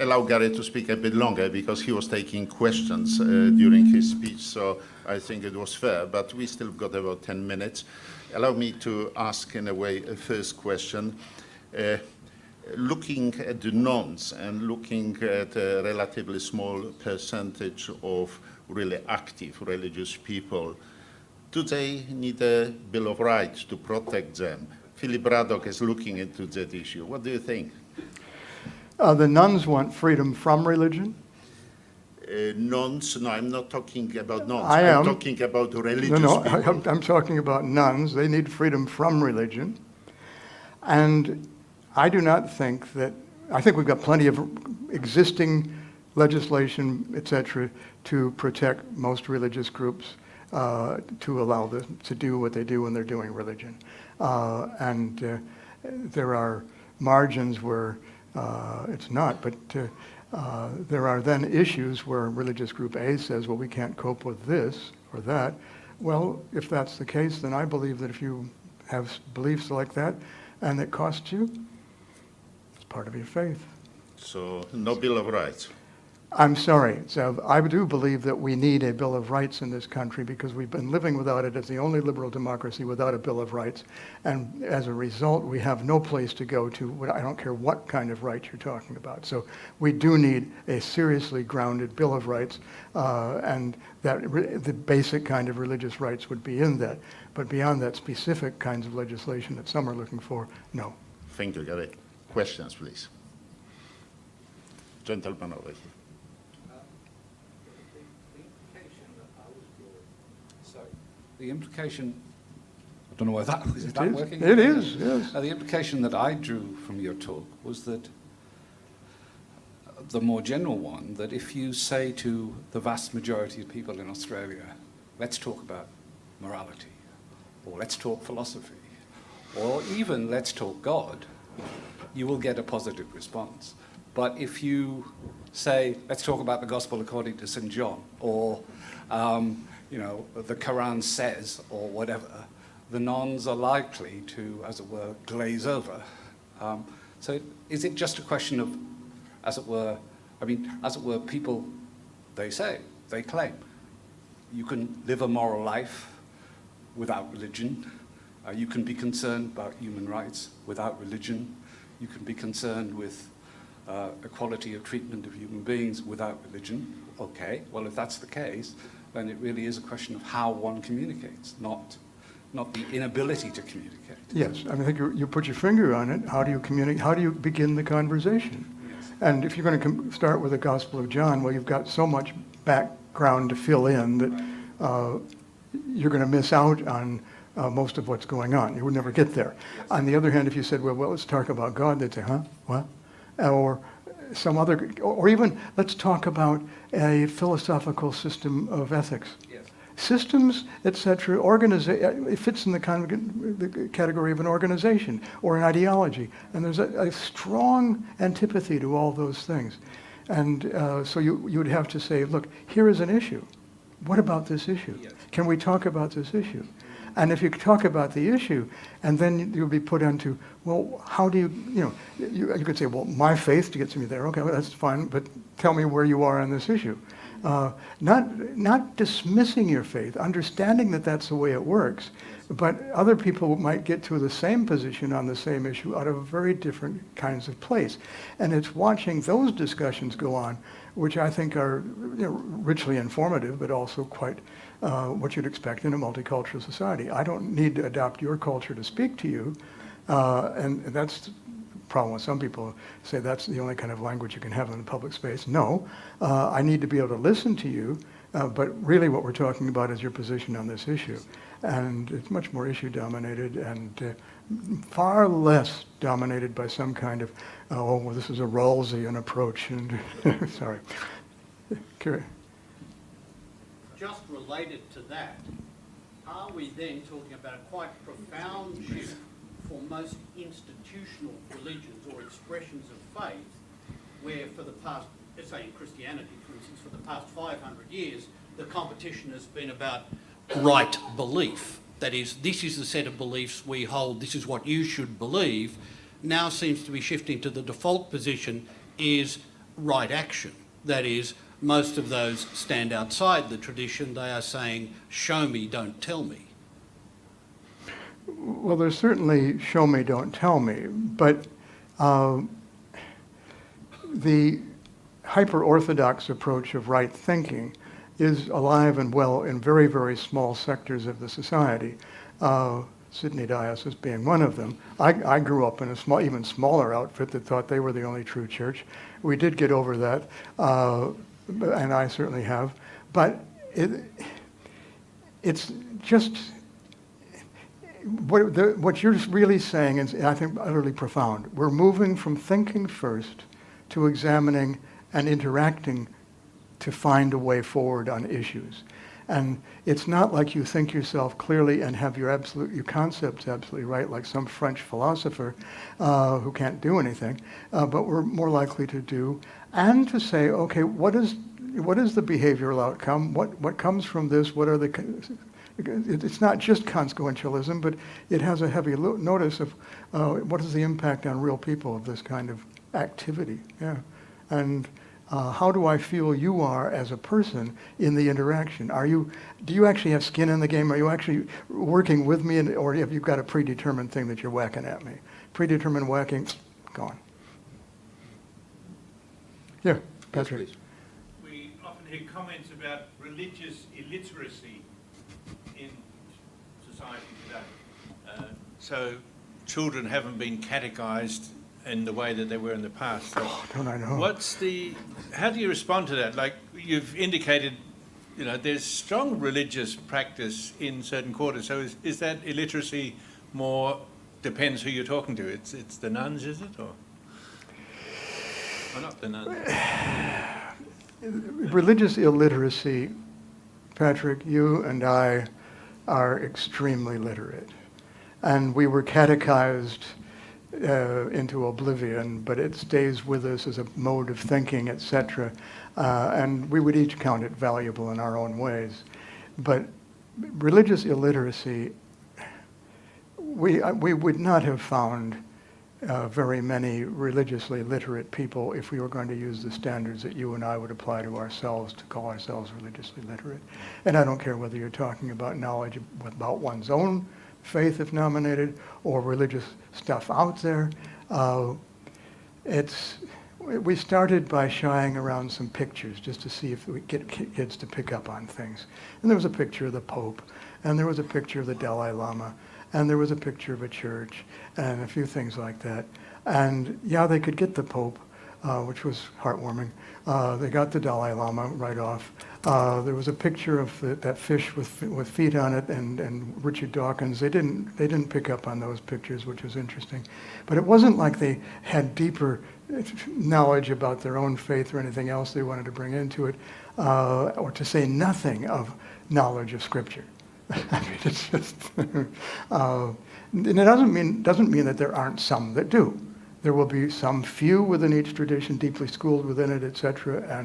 allow Gary to speak a bit longer because he was taking questions during his speech, so I think it was fair, but we still got about 10 minutes. Allow me to ask, in a way, a first question. Looking at the nons and looking at a relatively small percentage of really active religious people, do they need a Bill of Rights to protect them? Philip Braddock is looking into that issue. What do you think? The nuns want freedom from religion? Nuns? No, I'm not talking about nuns. I'm talking about religious people. I'm talking about nuns. They need freedom from religion. And I do not think that, I think we've got plenty of existing legislation, et cetera, to protect most religious groups, to allow them to do what they do when they're doing religion. There are margins where it's not, but there are then issues where religious group A says, well, we can't cope with this or that. Well, if that's the case, then I believe that if you have beliefs like that and it costs you, it's part of your faith. So, no Bill of Rights. I'm sorry, Sev. I do believe that we need a Bill of Rights in this country because we've been living without it as the only liberal democracy without a Bill of Rights. And as a result, we have no place to go to. I don't care what kind of rights you're talking about. So we do need a seriously grounded Bill of Rights, and that the basic kind of religious rights would be in that. But beyond that, specific kinds of legislation that some are looking for, no. Thank you, Gary. Questions, please. Gentleman over here. The implication, I don't know whether that is that working? It is, yes. The implication that I drew from your talk was that the more general one, that if you say to the vast majority of people in Australia, let's talk about morality, or let's talk philosophy, or even let's talk God, you will get a positive response. But if you say, let's talk about the Gospel according to St. John, or the Quran says, or whatever, the nons are likely to, as it were, glaze over. So is it just a question of, as it were, people, they claim, you can live a moral life without religion. You can be concerned about human rights without religion. You can be concerned with equality of treatment of human beings without religion. Okay, well, if that's the case, then it really is a question of how one communicates, not the inability to communicate. Yes, I think you put your finger on it. How do you communicate? How do you begin the conversation? Yes. And if you're going to start with the Gospel of John, well, you've got so much background to fill in that you're going to miss out on most of what's going on. You would never get there. Yes. On the other hand, if you said, well, let's talk about God, they'd say, huh? What? Or some other, or even let's talk about a philosophical system of ethics. Yes. Systems, etc., it fits in the category of an organization or an ideology. And there's a strong antipathy to all those things. And so you would have to say, look, here is an issue. What about this issue? Yes. Can we talk about this issue? And if you talk about the issue, and then you'll be put into, well, how do you could say, well, my faith gets me there. Okay, well, that's fine, but tell me where you are on this issue. Not dismissing your faith, understanding that that's the way it works, but other people might get to the same position on the same issue out of very different kinds of place. And it's watching those discussions go on, which I think are richly informative, but also quite what you'd expect in a multicultural society. I don't need to adopt your culture to speak to you, and that's the problem with some people say that's the only kind of language you can have in the public space. No, I need to be able to listen to you, but really what we're talking about is your position on this issue. And it's much more issue-dominated and far less dominated by some kind of, oh, well, this is a Rawlsian approach. And sorry. Carrie. Just related to that, are we then talking about a quite profound shift for most institutional religions or expressions of faith, where for the past, let's say in Christianity, for instance, for the past 500 years, the competition has been about right belief. That is, this is the set of beliefs we hold, this is what you should believe. Now seems to be shifting to the default position is right action. That is, most of those stand outside the tradition. They are saying, show me, don't tell me. Well, there's certainly show me, don't tell me, but the hyper-orthodox approach of right thinking is alive and well in very, very small sectors of the society. Sydney Diocese being one of them. I grew up in a even smaller outfit that thought they were the only true church. We did get over that, and I certainly have. But it's just, what you're really saying is, I think, utterly profound. We're moving from thinking first to examining and interacting to find a way forward on issues. And it's not like you think yourself clearly and have your concepts absolutely right, like some French philosopher who can't do anything, but we're more likely to do, and to say, okay, what is the behavioral outcome? What comes from this? What are the... It's not just consequentialism, but it has a heavy notice of what is the impact on real people of this kind of activity. Yeah, and how do I feel you are as a person in the interaction? Do you actually have skin in the game? Are you actually working with me, or have you got a predetermined thing that you're whacking at me? Predetermined whacking, gone. Yeah, Patrick. Yes, we often hear comments about religious illiteracy in society today. So children haven't been catechized in the way that they were in the past. So Oh, don't I know? how do you respond to that? Like you've indicated, there's strong religious practice in certain quarters. So is that illiteracy more, depends who you're talking to? It's the nuns, is it? Or not the nuns? Religious illiteracy, Patrick, you and I are extremely literate. And we were catechized into oblivion, but it stays with us as a mode of thinking, etc. And we would each count it valuable in our own ways. But religious illiteracy, we would not have found very many religiously literate people if we were going to use the standards that you and I would apply to ourselves to call ourselves religiously literate. And I don't care whether you're talking about knowledge about one's own faith, if nominated, or religious stuff out there. We started by shying around some pictures just to see if we get kids to pick up on things. And there was a picture of the Pope, and there was a picture of the Dalai Lama, and there was a picture of a church, and a few things like that. And yeah, they could get the Pope, which was heartwarming. They got the Dalai Lama right off. There was a picture of that fish with feet on it, and Richard Dawkins. They didn't pick up on those pictures, which was interesting. But it wasn't like they had deeper knowledge about their own faith or anything else they wanted to bring into it, or to say nothing of knowledge of Scripture. I mean, it's just, and it doesn't mean that there aren't some that do. There will be some few within each tradition, deeply schooled within it, etc.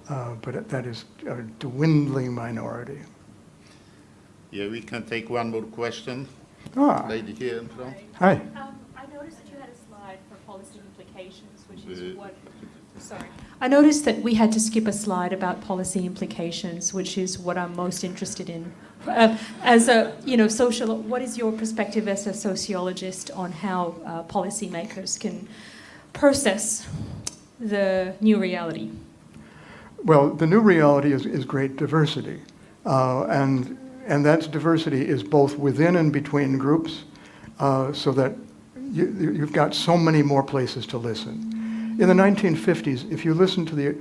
But that is a dwindling minority. Yeah, we can take one more question. Lady here in front. Hi. I noticed that you had a slide for policy implications, which is what... Sorry. I noticed that we had to skip a slide about policy implications, which is what I'm most interested in. As a, social, what is your perspective as a sociologist on how policymakers can process the new reality? Well, the new reality is great diversity, and that diversity is both within and between groups, so that you've got so many more places to listen. In the 1950s, if you listen to the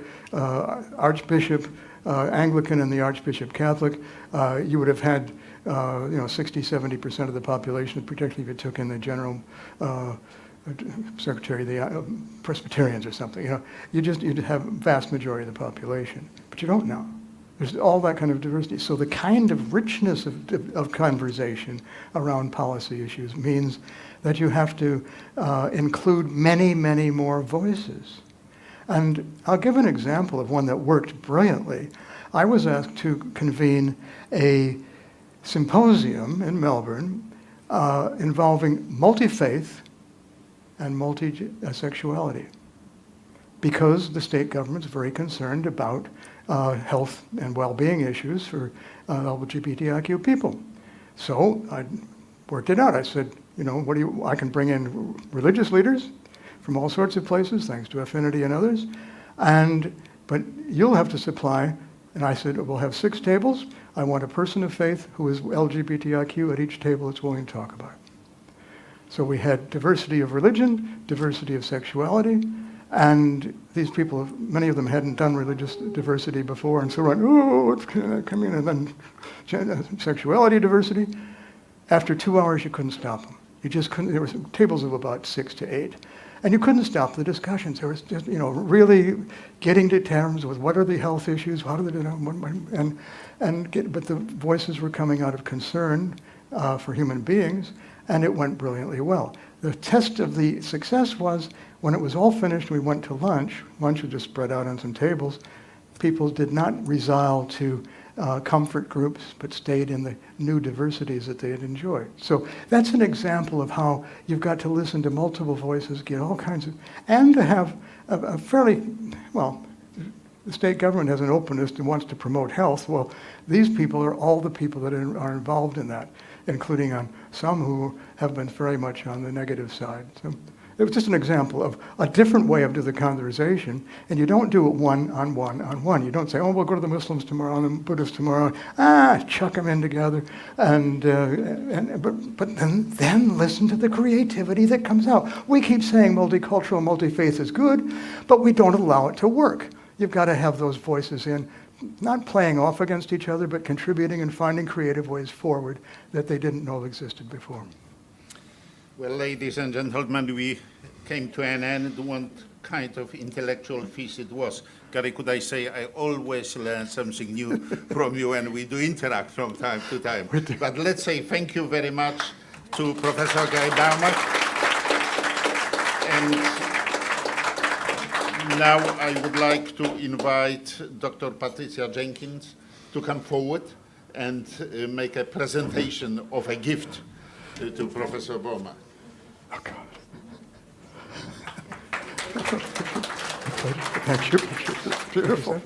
Archbishop Anglican and the Archbishop Catholic, you would have had 60-70% of the population, particularly if you took in the General Secretary, the Presbyterians or something. You'd have a vast majority of the population, but you don't know. There's all that kind of diversity. So the kind of richness of conversation around policy issues means that you have to include many, many more voices. And I'll give an example of one that worked brilliantly. I was asked to convene a symposium in Melbourne involving multi-faith and multi-sexuality. because the state government's very concerned about health and well-being issues for LGBTIQ people. So I worked it out. I said, you know, I can bring in religious leaders from all sorts of places, thanks to Affinity and others, but you'll have to supply, and I said, we'll have 6 tables. I want a person of faith who is LGBTIQ at each table that's willing to talk about it. So we had diversity of religion, diversity of sexuality, and these people, many of them hadn't done religious diversity before, and so went, oh, it's coming, and then sexuality diversity. After 2 hours, you couldn't stop them. You just couldn't. There were tables of about 6 to 8, and you couldn't stop the discussions. There was just, you know, really getting to terms with what are the health issues, how do they, but the voices were coming out of concern for human beings, and it went brilliantly well. The test of the success was when it was all finished, we went to lunch. Lunch was just spread out on some tables. People did not resile to comfort groups, but stayed in the new diversities that they had enjoyed. So that's an example of how you've got to listen to multiple voices, get all kinds of, and to have a fairly, well, the state government has an openness and wants to promote health. Well, these people are all the people that are involved in that, including on some who have been very much on the negative side. So it was just an example of a different way of doing the conversation, and you don't do it one on one on one. You don't say, oh, we'll go to the Muslims tomorrow and the Buddhists tomorrow, chuck them in together, but then listen to the creativity that comes out. We keep saying multicultural, multi-faith is good, but we don't allow it to work. You've got to have those voices in, not playing off against each other, but contributing and finding creative ways forward that they didn't know existed before. Well, ladies and gentlemen, we came to an end. What kind of intellectual feast it was. Gary, could I say I always learn something new from you, and we do interact from time to time. But let's say thank you very much to Professor Gary Bouma. And now I would like to invite Dr. Patricia Jenkins to come forward and make a presentation of a gift to Professor Bouma. Oh, God. Thank you. Beautiful.